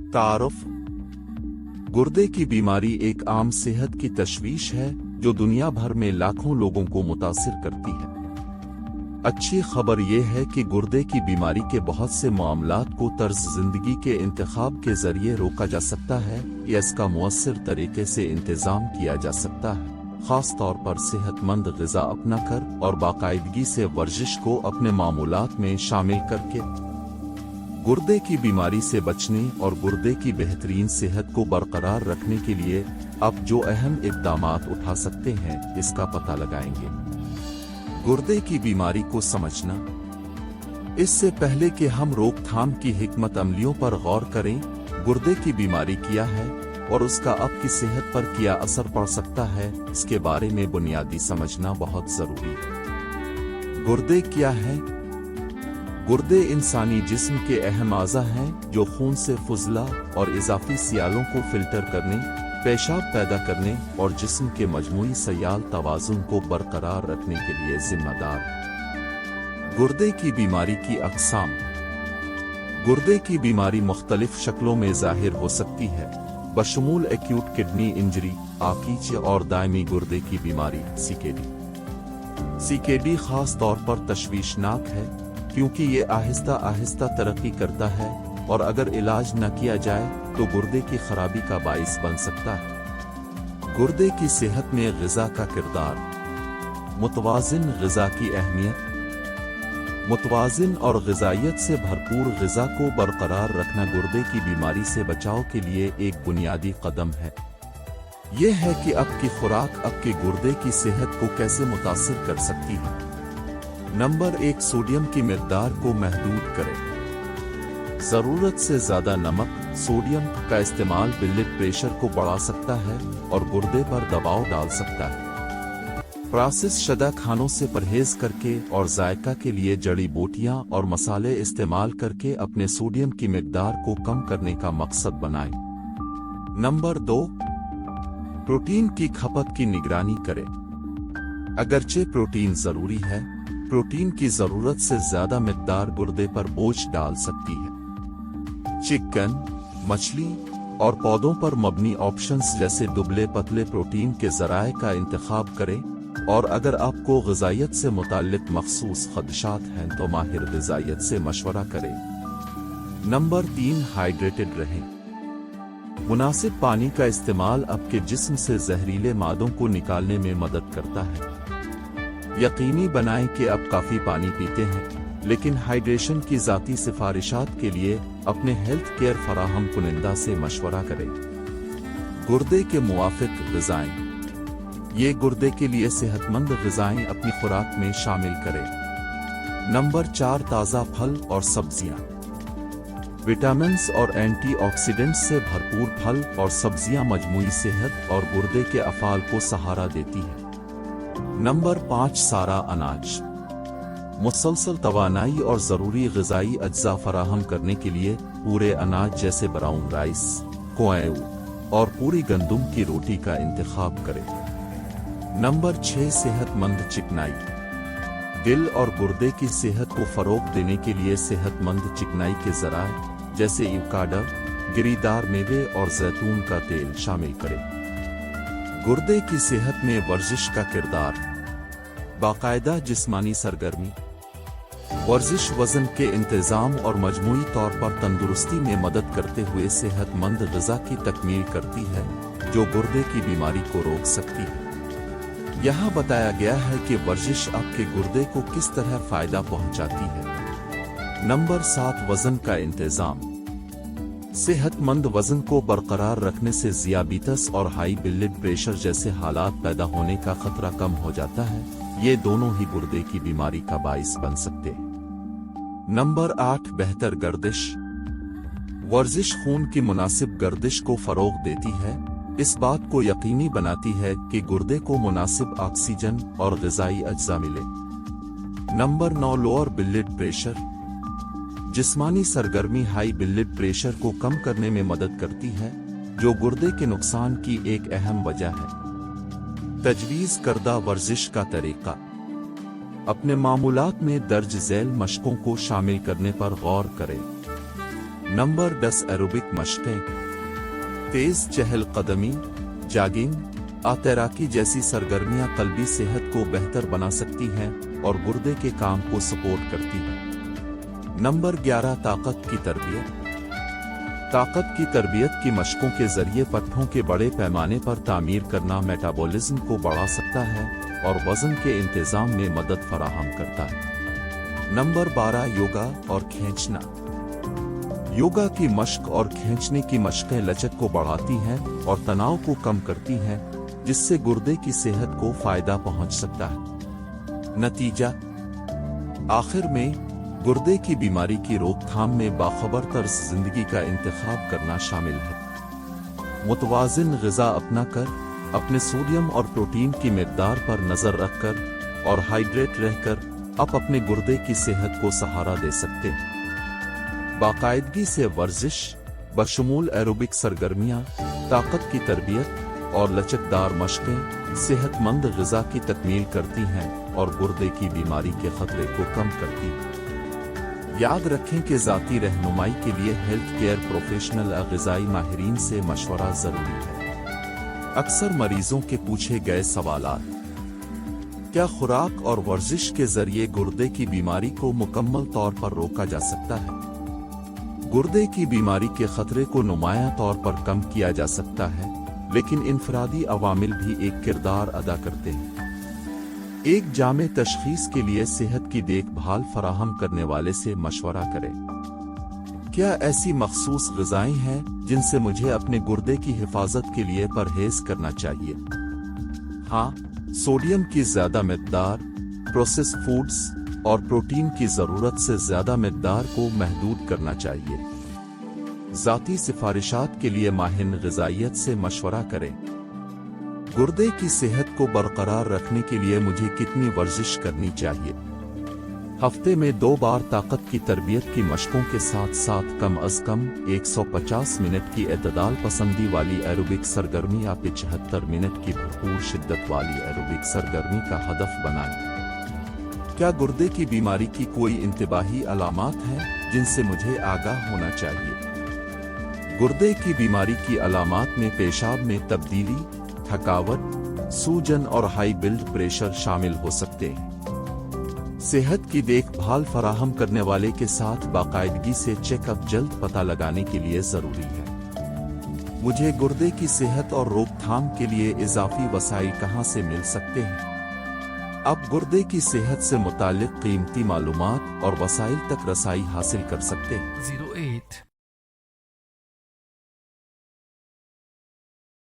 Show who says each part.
Speaker 1: तारुफ। गुर्दे की बीमारी एक आम सेहत की तशवीश है जो दुनिया भर में लाखों लोगों को मुतासिर करती है। अच्छी खबर यह है कि गुर्दे की बीमारी के बहुत से मामलात को तर्ज जिंदगी के इंतखाब के जरिए रोका जा सकता है या इसका मुअस्सिर तरीके से इंतजाम किया जा सकता है, खास तौर पर सेहतमंद ग़िज़ा अपना कर और बाकायदगी से वर्जिश को अपने मामूलात में शामिल करके गुर्दे की बीमारी से बचने और गुर्दे की बेहतरीन सेहत को बरकरार रखने के लिए आप जो अहम इक़दामात उठा सकते हैं इसका पता लगाएंगे। गुर्दे की बीमारी को समझना। इससे पहले कि हम रोकथाम की हिकमत अमलियों पर गौर करें, गुर्दे की बीमारी क्या है और उसका आपकी सेहत पर क्या असर पड़ सकता है, इसके बारे में बुनियादी समझना बहुत जरूरी है। गुर्दे क्या है? गुर्दे इंसानी जिस्म के अहम आज़ा हैं जो खून से फुजला और इजाफी सियालों को फिल्टर करने, पेशाब पैदा करने और जिस्म के मजमूई सयाल तवाज़ुन को बरकरार रखने के लिए जिम्मेदार है। गुर्दे की बीमारी की अक़साम। गुर्दे की बीमारी मुख्तलिफ शक्लों में ज़ाहिर हो सकती है, बशमूल एक्यूट किडनी इंजरी, आकीच और दायमी गुर्दे की बीमारी सीकेडी। सीकेडी खास तौर पर तशवीशनाक है क्योंकि ये आहिस्ता आहिस्ता तरक्की करता है और अगर इलाज न किया जाए तो गुर्दे की खराबी का बाइस बन सकता है। गुर्दे की सेहत में ग़िज़ा का किरदार। मुतवाज़िन ग़िज़ा की अहमियत। मुतवाज़िन और ग़िज़ाइयत से भरपूर ग़िज़ा को बरकरार रखना गुर्दे की बीमारी से बचाव के लिए एक बुनियादी कदम है। यह है कि आपकी खुराक आपके गुर्दे की सेहत को कैसे मुतासिर कर सकती है। नंबर 1, सोडियम की मिक़दार को महदूद करें। ज़रूरत से ज़्यादा नमक, सोडियम का इस्तेमाल ब्लड प्रेशर को बढ़ा सकता है और गुर्दे पर दबाव डाल सकता है। प्रोसेस शुदा खानों से परहेज करके और जायका के लिए जड़ी बूटियां और मसाले इस्तेमाल करके अपने सोडियम की मिक़दार को कम करने का मकसद बनाएं। नंबर 2, प्रोटीन की खपत की निगरानी करें। अगरचे प्रोटीन ज़रूरी है, प्रोटीन की जरूरत से ज्यादा मिकदार गुर्दे पर बोझ डाल सकती है। चिकन, मछली और पौधों पर मबनी ऑप्शंस जैसे दुबले पतले प्रोटीन के ज़राए का इंतखाब करें और अगर आपको ग़िज़ाइयत से मुताल्लिक़ मखसूस ख़दशात हैं तो माहिर ग़िज़ाइयत से मशवरा करें। नंबर 3, हाइड्रेटेड रहें। मुनासिब पानी का इस्तेमाल आपके जिस्म से जहरीले मादों को निकालने में मदद करता है। यकीनी बनाएं कि आप काफ़ी पानी पीते हैं, लेकिन हाइड्रेशन की ज़ाती सिफारिशात के लिए अपने हेल्थ केयर फराहम कुनिंदा से मशवरा करें। गुर्दे के मुवाफिक ग़िज़ाएं। ये गुर्दे के लिए सेहतमंद ग़िज़ाएं अपनी खुराक में शामिल करें। नंबर 4, ताज़ा फल और सब्जियां। विटामिन्स और एंटीऑक्सीडेंट्स से भरपूर फल और सब्जियां मजमूई सेहत और गुर्दे के अफ़ाल को सहारा देती हैं। नंबर 5, सारा अनाज। मुसलसल तवानाई और ज़रूरी ग़िज़ाई अज्जा फराहम करने के लिए पूरे अनाज जैसे ब्राउन राइस, कोएऊ और पूरी गंदुम की रोटी का इंतखाब करें। नंबर 6, सेहतमंद चिकनाई। दिल और गुर्दे की सेहत को फ़रोग़ देने के लिए सेहतमंद चिकनाई के ज़राए जैसे एवोकाडो, गिरीदार मेवे और जैतून का तेल शामिल करें। गुर्दे की सेहत में वर्जिश का किरदार। बाकायदा जिस्मानी सरगर्मी। वर्जिश वज़न के इंतज़ाम और मजमूई तौर पर तंदुरुस्ती में मदद करते हुए सेहतमंद ग़िज़ा की तकमील करती है जो गुर्दे की बीमारी को रोक सकती है। यहाँ बताया गया है कि वर्जिश आपके गुर्दे को किस तरह फ़ायदा पहुँचाती है। नंबर 7, वज़न का इंतज़ाम। सेहतमंद वज़न को बरकरार रखने से ज़ियाबीतस और हाई ब्लड प्रेशर जैसे हालात पैदा होने का खतरा कम हो जाता है। ये दोनों ही गुर्दे की बीमारी का बाइस बन सकते हैं। नंबर 8, बेहतर गर्दिश। वर्जिश खून की मुनासिब गर्दिश को फ़रोग़ देती है, इस बात को यकीनी बनाती है कि गुर्दे को मुनासिब ऑक्सीजन और ग़िज़ाई अज्जा मिले। Number 9, lower blood pressure. जिस्मानी सरगर्मी हाई ब्लड प्रेशर को कम करने में मदद करती है जो गुर्दे के नुकसान की एक अहम वजह है। तजवीज़ करदा वर्जिश का तरीका। अपने मामूलात में दर्ज झैल मशकों को शामिल करने पर गौर करें। नंबर 10 एरोबिक मशकें। तेज चहल कदमी, जॉगिंग, तैराकी जैसी सरगर्मियां कल्बी सेहत को बेहतर बना सकती हैं और गुर्दे के काम को सपोर्ट करती हैं। नंबर 11 ताकत की तरबियत। ताकत की तरबियत की मशकों के जरिए पट्ठों के बड़े पैमाने पर तामीर करना मेटाबॉलिज्म को बढ़ा सकता है और वजन के इंतजाम में मदद फराहम करता है। नंबर 12 योगा और खींचना। योगा की मश्क और खींचने की मशकें लचक को बढ़ाती हैं और तनाव को कम करती हैं, जिससे गुर्दे की सेहत को फायदा पहुंच सकता है। नतीजा आखिर में गुर्दे की बीमारी की रोकथाम में बाखबर तर्ज जिंदगी का इंतखाब करना शामिल है। मुतवाजिन ग़िज़ा अपनाकर, अपने सोडियम और प्रोटीन की मिक़दार पर नज़र रखकर और हाइड्रेट रहकर आप अपने गुर्दे की सेहत को सहारा दे सकते हैं। बाकायदगी से वर्जिश बशमूल एरोबिक सरगर्मियां, ताकत की तरबियत और लचकदार मशकें सेहतमंद ग़िज़ा की तकमील करती हैं और गुर्दे की बीमारी के खतरे को कम करती हैं। याद रखें कि ज़ाती रहनुमाई के लिए हेल्थ केयर प्रोफेशनल ग़िज़ाई माहिरीन से मशवरा ज़रूरी है। अक्सर मरीजों के पूछे गए सवालात: क्या खुराक और वर्जिश के जरिए गुर्दे की बीमारी को मुकम्मल तौर पर रोका जा सकता है? गुर्दे की बीमारी के खतरे को नुमायां तौर पर कम किया जा सकता है, लेकिन इनफरादी अवामिल भी एक किरदार अदा करते हैं। एक जामे तशखीस के लिए सेहत की देखभाल फराहम करने वाले से मशवरा करें। क्या ऐसी मखसूस ग़िज़ाएं हैं जिनसे मुझे अपने गुर्दे की हिफाजत के लिए परहेज करना चाहिए? हाँ, सोडियम की ज़्यादा मिक़दार, प्रोसेस फूड्स और प्रोटीन की ज़रूरत से ज़्यादा मिक़दार को महदूद करना चाहिए। ज़ाती सिफारिशात के लिए माहिर ग़िज़ाइयत से मशवरा करें। गुर्दे की सेहत को बरकरार रखने के लिए मुझे कितनी वर्जिश करनी चाहिए? हफ्ते में 2 बार ताकत की तरबियत की मशकों के साथ साथ कम अज़ कम 150 मिनट की एतदाल पसंदी वाली एरोबिक सरगर्मी या 75 मिनट की भरपूर शिद्दत वाली एरोबिक सरगर्मी का हदफ बनाएं। क्या गुर्दे की बीमारी की कोई इंतबाही अलामात हैं जिनसे मुझे आगाह होना चाहिए? गुर्दे की बीमारी की अलामात में पेशाब में तब्दीली, थकावट, सूजन और हाई ब्लड प्रेशर शामिल हो सकते हैं। सेहत की देखभाल फराहम करने वाले के साथ बाकायदगी से चेकअप जल्द पता लगाने के लिए ज़रूरी है। मुझे गुर्दे की सेहत और रोकथाम के लिए इजाफी वसाइल कहाँ से मिल सकते हैं? आप गुर्दे की सेहत से मुताल्लिक़ कीमती मालूमात और वसाइल तक रसाई हासिल कर सकते हैं।